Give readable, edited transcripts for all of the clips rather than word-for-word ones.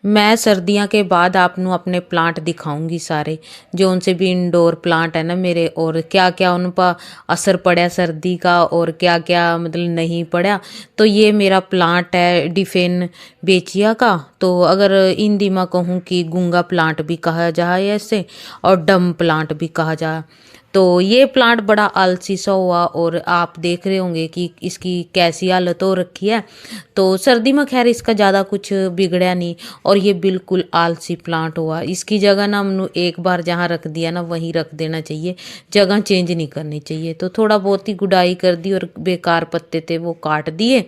मैं सर्दियाँ के बाद आपनू अपने प्लांट दिखाऊंगी सारे जो उनसे भी इंडोर प्लांट है ना मेरे, और क्या क्या उन पर असर पड़ा सर्दी का और क्या क्या मतलब नहीं पड़ा। तो ये मेरा प्लांट है डिफेन बेचिया का। तो अगर हिंदी में कहूँ कि गूंगा प्लांट भी कहा जाए ऐसे, और डम प्लांट भी कहा जाए। तो ये प्लांट बड़ा आलसी सा हुआ और आप देख रहे होंगे कि इसकी कैसी हालत हो रखी है। तो सर्दी में खैर इसका ज़्यादा कुछ बिगड़ा नहीं, और ये बिल्कुल आलसी प्लांट हुआ। इसकी जगह ना हमने एक बार जहाँ रख दिया ना वहीं रख देना चाहिए, जगह चेंज नहीं करनी चाहिए। तो थोड़ा बहुत ही गुडाई कर दी और बेकार पत्ते थे वो काट दिए।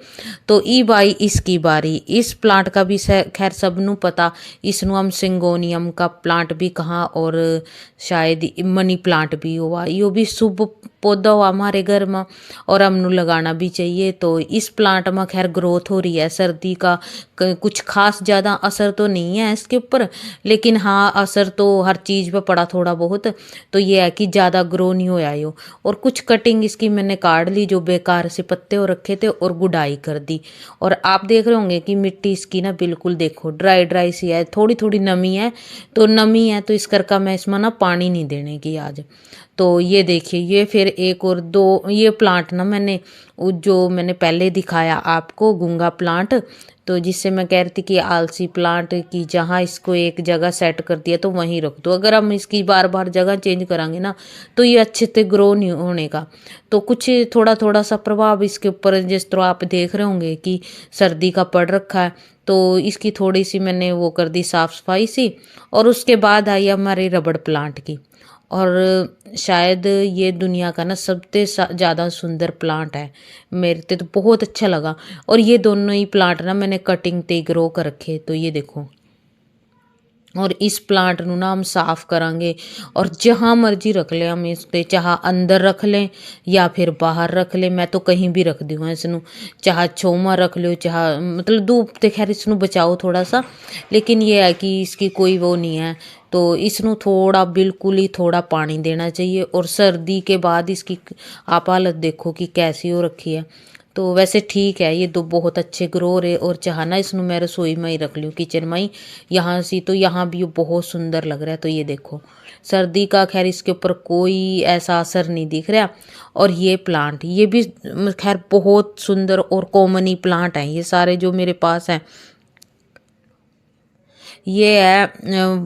तो ई बाई इसकी बारी। इस प्लांट का भी खैर सबनों पता, इसनों हम सिंगोनियम का प्लांट भी कहा, और शायद मनी प्लांट भी हुआ। यो भी शुभ पौधा हुआ हमारे घर में, और हमनों लगाना भी चाहिए। तो इस प्लांट में खैर ग्रोथ हो रही है। सर्दी का कुछ खास ज़्यादा असर तो नहीं है इसके ऊपर, लेकिन हाँ असर तो हर चीज़ पे पड़ा थोड़ा बहुत। तो ये है कि ज़्यादा ग्रो नहीं होया यो। और कुछ कटिंग इसकी मैंने काट ली जो बेकार से पत्ते हो रखे थे, और गुडाई कर दी। और आप देख रहे होंगे कि मिट्टी इसकी ना बिल्कुल देखो ड्राई ड्राई सी है, थोड़ी थोड़ी नमी है। तो नमी है तो इस करका मैं इसमें ना पानी नहीं देने की आज। तो ये देखिए, ये फिर एक और दो ये प्लांट ना मैंने जो मैंने पहले दिखाया आपको गूंगा प्लांट, तो जिससे मैं कह रही थी कि आलसी प्लांट की जहाँ इसको एक जगह सेट कर दिया तो वहीं रख दो। अगर हम इसकी बार बार जगह चेंज करेंगे ना तो ये अच्छे से ग्रो नहीं होने का। तो कुछ थोड़ा थोड़ा सा प्रभाव इसके ऊपर जिस तरह आप देख रहे होंगे कि सर्दी का पड़ रखा है। तो इसकी थोड़ी सी मैंने वो कर दी साफ सफाई सी। और उसके बाद आई हमारी रबड़ प्लांट की। और शायद ये दुनिया का ना सबसे ज़्यादा सुंदर प्लांट है, मेरे ते तो बहुत अच्छा लगा। और ये दोनों ही प्लांट ना मैंने कटिंग ते ग्रो कर रखे। तो ये देखो, और इस प्लांट नू ना हम साफ करांगे, और जहाँ मर्जी रख लें हम इसके, चाहे अंदर रख लें या फिर बाहर रख लें। मैं तो कहीं भी रख दूँ इसनू, चाहे छौमा रख लो, चाहे मतलब धूप ते खैर इसनू बचाओ थोड़ा सा, लेकिन ये है कि इसकी कोई वो नहीं है। तो इसनू थोड़ा बिल्कुल ही थोड़ा पानी देना चाहिए। और सर्दी के बाद इसकी आप हालत देखो कि कैसी हो रखी है। तो वैसे ठीक है, ये दो बहुत अच्छे ग्रो रहे। और चाहना इसनू मैं रसोई में ही रख लूँ, किचन में ही, यहाँ से तो यहाँ भी ये बहुत सुंदर लग रहा है। तो ये देखो, सर्दी का खैर इसके ऊपर कोई ऐसा असर नहीं दिख रहा। और ये प्लांट ये भी खैर बहुत सुंदर और कॉमन ही प्लांट हैं ये सारे जो मेरे पास हैं। ये है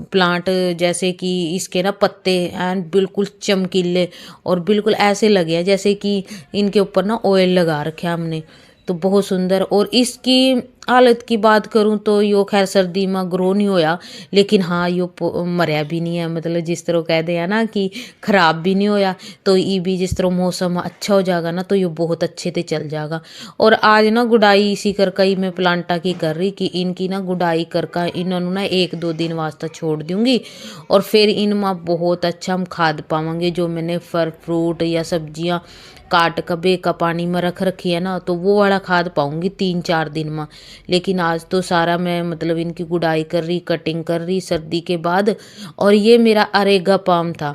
प्लांट, जैसे कि इसके ना पत्ते एंड बिल्कुल चमकीले, और बिल्कुल ऐसे लगे हैं जैसे कि इनके ऊपर ना ऑयल लगा रखे हैं हमने। तो बहुत सुंदर। और इसकी हालत की बात करूं तो यो खैर सर्दी में ग्रो नहीं होया, लेकिन हाँ यो मरया भी नहीं है, मतलब जिस तरह कह दे ना कि खराब भी नहीं होया। तो ये भी जिस तरह मौसम अच्छा हो जाएगा ना तो ये बहुत अच्छे से चल जाएगा। और आज ना गुडाई इसी करका ही मैं प्लांटा की कर रही कि इनकी ना गुडाई करका इन्होंने ना एक दो दिन वास्ते छोड़ दूंगी, और फिर इनमें बहुत अच्छा हम खाद पावांगे। जो मैंने फल फ्रूट या सब्जियां काट के बेका पानी में रख रखी है ना, तो वो वाला खाद पाऊंगी 3-4 दिन में। लेकिन आज तो सारा मैं मतलब इनकी गुडाई कर रही, कटिंग कर रही सर्दी के बाद। और ये मेरा अरेगा पाम था।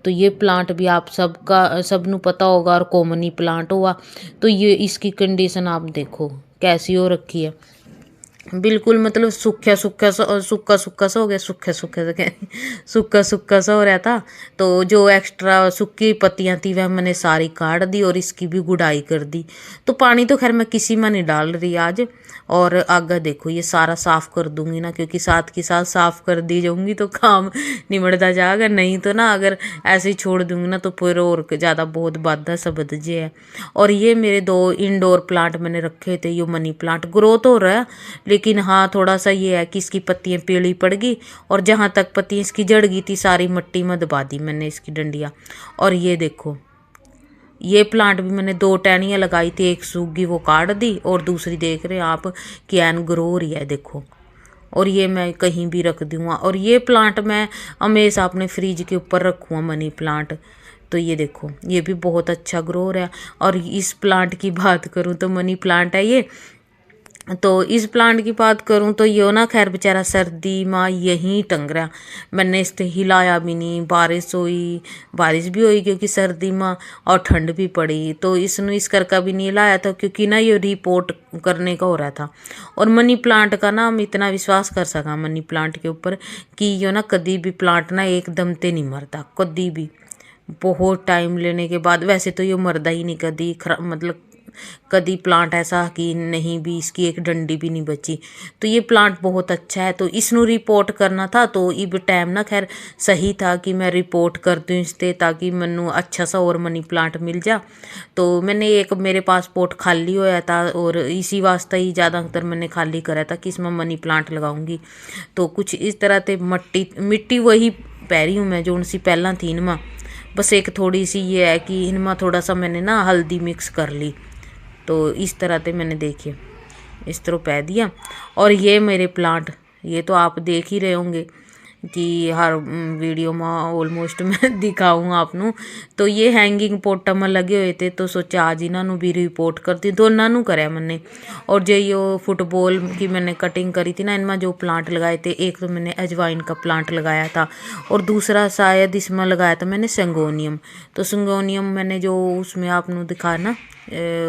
तो ये प्लांट भी आप सबका सबनों पता होगा और कॉमन ही प्लांट हुआ। तो ये इसकी कंडीशन आप देखो कैसी हो रखी है, बिल्कुल मतलब सूखा सूखा सा, सूखा सूखा सा हो गया, सूखा सूखा सा सूखा सूखा सा हो रहा था। तो जो एक्स्ट्रा सूखी पत्तियां थी वह मैंने सारी काट दी और इसकी भी गुडाई कर दी। तो पानी तो खैर मैं किसी में नहीं डाल रही आज। और आगे देखो ये सारा साफ कर दूंगी ना, क्योंकि साथ के साथ साफ कर दी जाऊंगी तो काम निमटता जाएगा। नहीं तो ना अगर ऐसे ही छोड़ दूंगी ना तो फिर और ज़्यादा बहुत बाधा सा बद जे है। और ये मेरे 2 इंडोर प्लांट मैंने रखे थे। ये मनी प्लांट ग्रोथ हो रहा है, लेकिन हाँ थोड़ा सा ये है कि इसकी पत्तियाँ पीली पड़ गई, और जहाँ तक पत्तियाँ इसकी जड़ गई थी सारी मिट्टी में दबा दी मैंने इसकी डंडियाँ। और ये देखो, ये प्लांट भी मैंने 2 टहनियाँ लगाई थी, एक सूख गई वो काट दी, और दूसरी देख रहे हैं आप कि एन ग्रो हो रही है देखो। और ये मैं कहीं भी रख दूँगा। और ये प्लांट मैं हमेशा अपने फ्रिज के ऊपर रखूँगा, मनी प्लांट। तो ये देखो ये भी बहुत अच्छा ग्रो हो रहा है। और इस प्लांट की बात करूँ तो मनी प्लांट है ये, तो इस प्लांट की बात करूं तो यो ना खैर बेचारा सर्दी में यहीं टंग रहा। मैंने इससे हिलाया भी नहीं। बारिश भी हुई क्योंकि सर्दी में, और ठंड भी पड़ी, तो इसने इस करका भी नहीं हिलाया था क्योंकि ना ये रिपोर्ट करने का हो रहा था। और मनी प्लांट का ना हम इतना विश्वास कर सका मनी प्लांट के ऊपर कि यो ना कभी भी प्लांट ना एकदम ते नहीं मरता कभी भी। बहुत टाइम लेने के बाद, वैसे तो ये मरदा ही नहीं कभी, मतलब कभी प्लांट ऐसा कि नहीं भी इसकी एक डंडी भी नहीं बची। तो ये प्लांट बहुत अच्छा है। तो इसनों रिपोर्ट करना था, तो इब टाइम ना खैर सही था कि मैं रिपोर्ट कर दूँ इसते, ताकि मैनू अच्छा सा और मनी प्लांट मिल जा। तो मैंने एक, मेरे पास पोट खाली होया था और इसी वास्ते ही ज़्यादातर मैंने खाली करा था कि इसमें मनी प्लांट लगाऊंगी। तो कुछ इस तरह से मिट्टी वही पैरी हूँ मैं जो उनसी पहला थी इनमें। बस एक थोड़ी सी ये है कि इनमें थोड़ा सा मैंने ना हल्दी मिक्स कर ली। तो इस तरह से मैंने देखिए इस तरह पै दिया। और ये मेरे प्लांट, ये तो आप देख ही रहे होंगे कि हर वीडियो में ऑलमोस्ट मैं दिखाऊँ आपनू। तो ये हैंगिंग पोटा में लगे हुए थे, तो सोचा आज इन्हों भी रिपोर्ट करती, दोनों कराया मैंने। और जो ये फुटबॉल की मैंने कटिंग करी थी ना, इनमें जो प्लांट लगाए थे, एक तो मैंने अजवाइन का प्लांट लगाया था और दूसरा शायद इसमें लगाया था मैंने सिंगोनियम। तो सिंगोनियम मैंने जो उसमें आपने दिखाया ना,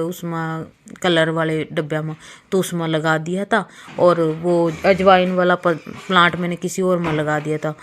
उसमें कलर वाले डब्बे में, तो उसमें लगा दिया था। और वो अजवाइन वाला प्लांट मैंने किसी और में लगा दिया था।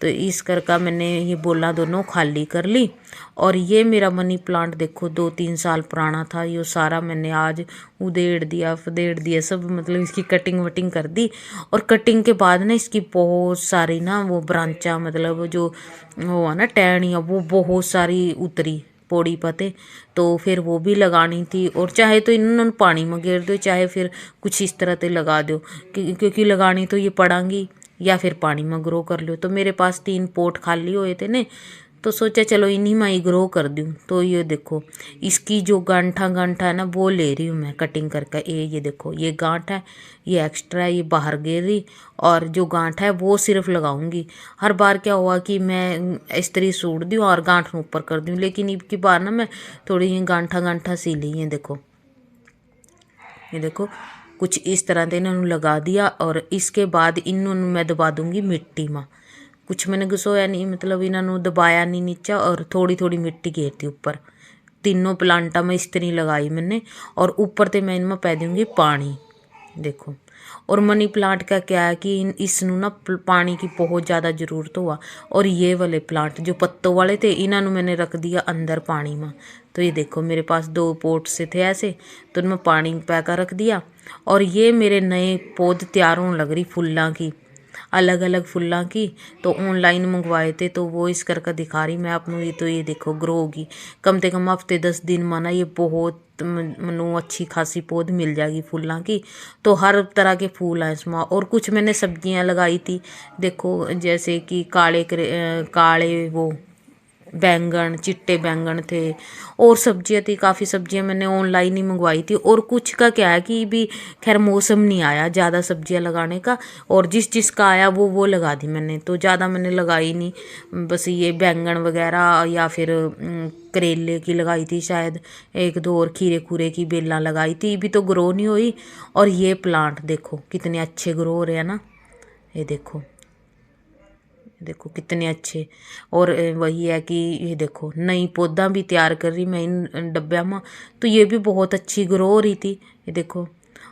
तो इस करके मैंने ये बोला दोनों खाली कर ली। और ये मेरा मनी प्लांट देखो 2-3 साल पुराना था। ये सारा मैंने आज उधेड़ दिया फदेड़ दिया सब, मतलब इसकी कटिंग वटिंग कर दी। और कटिंग के बाद ना इसकी बहुत सारी ना वो ब्रांचा, मतलब जो वो है ना टहनियाँ, वो बहुत सारी उतरी पौड़ी पते। तो फिर वो भी लगानी थी। और चाहे तो इन्होंने पानी में गिर दो, चाहे फिर कुछ इस तरह से लगा दो, क्योंकि लगानी तो ये पड़ांगी, या फिर पानी में ग्रो कर लो। तो मेरे पास 3 पोट खाली हुए थे ने, तो सोचा चलो इन्हीं में ही ग्रो कर दूँ। तो ये देखो इसकी जो गांठा गांठा है ना, वो ले रही हूँ मैं कटिंग करके। ये देखो ये गांठ है, ये एक्स्ट्रा है, ये बाहर गिर रही। और जो गांठ है वो सिर्फ लगाऊंगी। हर बार क्या हुआ कि मैं इस तरह सूट दूँ और गांठ ऊपर कर दूँ, लेकिन इनकी बार ना मैं थोड़ी गांठा गांठा सी ली है। देखो ये देखो कुछ इस तरह से इन्होंने लगा दिया। और इसके बाद इन्होंने मैं दबा दूंगी मिट्टी में। कुछ मैंने घुसोया नहीं, मतलब इन्होंने दबाया नहीं नीचा, और थोड़ी थोड़ी मिट्टी घेरती ऊपर। तीनों प्लांटा में इस तरह लगाई मैंने। और ऊपर से मैं इनमें पै दूंगी पानी। देखो, और मनी प्लांट का क्या है कि इसनों ना पानी की बहुत ज़्यादा ज़रूरत हुआ। और ये वाले प्लांट जो पत्तों वाले थे, इन्होंने मैंने रख दिया अंदर पानी में। तो ये देखो मेरे पास 2 पोट से थे ऐसे, तो उनमें पानी पैकर रख दिया। और ये मेरे नए पौध तैयार होने लग रही फुल्लां की, अलग अलग फुल्लां की। तो ऑनलाइन मंगवाए थे, तो वो इस करके दिखा रही मैं आपको। ये तो ये देखो ग्रो होगी कम से कम हफ्ते 10 दिन माना, ये बहुत मनु अच्छी खासी पौध मिल जाएगी फूलों की। तो हर तरह के फूल हैं इसमें। और कुछ मैंने सब्जियां लगाई थी, देखो जैसे कि काले वो बैंगन, चिट्टे बैंगन थे। और सब्जियां थी, काफ़ी सब्जियां मैंने ऑनलाइन ही मंगवाई थी। और कुछ का क्या है कि भी खैर मौसम नहीं आया ज़्यादा सब्जियां लगाने का, और जिस जिसका आया वो लगा दी मैंने। तो ज़्यादा मैंने लगाई नहीं, बस ये बैंगन वगैरह या फिर करेले की लगाई थी शायद, 1-2 और खीरे खूरे की बेला लगाई थी, भी तो ग्रो नहीं हुई। और ये प्लांट देखो कितने अच्छे ग्रो हो रहे हैं ना, ये देखो देखो कितने अच्छे। और वही है कि ये देखो नई पौधा भी तैयार कर रही मैं इन डब्बे में। तो ये भी बहुत अच्छी ग्रो हो रही थी, ये देखो।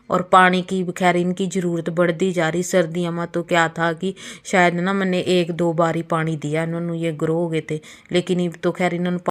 और पानी की खैर इनकी ज़रूरत बढ़ती जा रही सर्दियों में। तो क्या था कि शायद ना मैंने 1-2 बार ही पानी दिया इन्होंने, ये ग्रो हो गए थे। लेकिन अब तो खैर इन्होंने